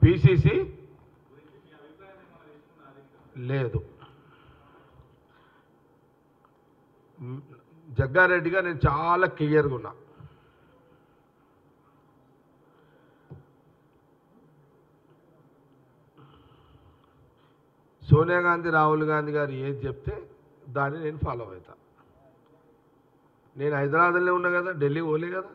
PCC లేదు. జగ్గారెడ్డిగా నేను చాలా క్లియర్గా ఉన్నా. సోనియా గాంధీ రాహుల్ గాంధీ గారు ఏది చెప్తే దాన్ని నేను ఫాలో అవుతా. నేను హైదరాబాద్లో ఉన్నా కదా, ఢిల్లీ పోలే కదా.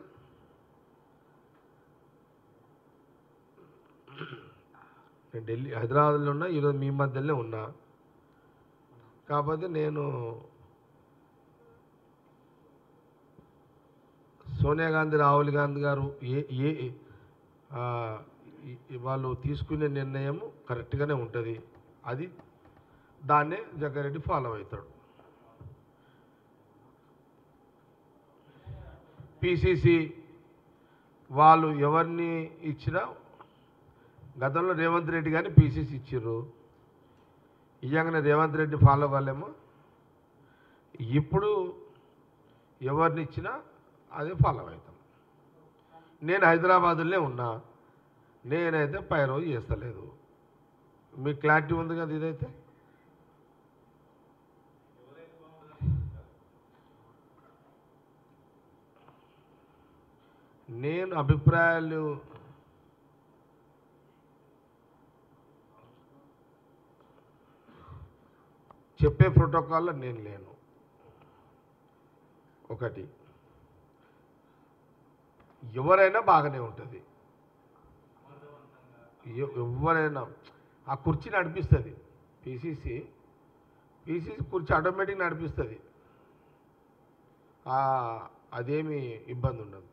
నేను హైదరాబాద్లో ఉన్నా, ఈరోజు మీ మధ్యలోనే ఉన్నా. కాకపోతే నేను సోనియా గాంధీ రాహుల్ గాంధీ గారు వాళ్ళు తీసుకునే నిర్ణయం కరెక్ట్గానే ఉంటుంది. అది దాన్నే జగ్గారెడ్డి ఫాలో అవుతాడు. పిసిసి వాళ్ళు ఎవరిని ఇచ్చినా, గతంలో రేవంత్ రెడ్డి కానీ పిసిసి ఇచ్చిర్రు, ఇయ్యంగానే రేవంత్ రెడ్డి ఫాలో కాలేమో. ఇప్పుడు ఎవరిని ఇచ్చినా అదే ఫాలో అవుతాం. నేను హైదరాబాదులోనే ఉన్నా, నేనైతే పై రోజు చేస్తలేదు. మీకు క్లారిటీ ఉంది కదా. ఇదైతే నేను అభిప్రాయాలు చెప్పే ప్రోటోకాల్లో నేను లేను. ఒకటి, ఎవరైనా బాగానే ఉంటుంది. ఎవరైనా ఆ కుర్చీ నడిపిస్తుంది. పిసిసి కుర్చీ ఆటోమేటిక్ నడిపిస్తుంది. అదేమి ఇబ్బంది ఉండదు.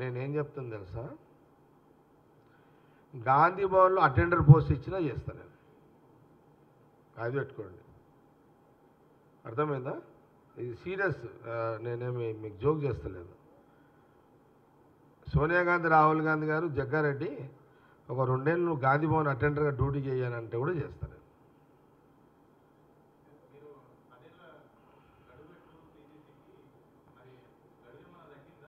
నేనేం చెప్తాను తెలుసా, గాంధీ భవన్లో అటెండర్ పోస్ట్ ఇచ్చినా చేస్తాను నేను. అది పెట్టుకోండి, అర్థమైందా? ఇది సీరియస్, నేనేమి మీకు జోక్ చేస్తలేదు. సోనియా గాంధీ రాహుల్ గాంధీ గారు జగ్గారెడ్డి ఒక 2 ఏళ్ళు నువ్వు గాంధీ భవన్ అటెండర్గా డ్యూటీ చేయాలంటే కూడా చేస్తాను.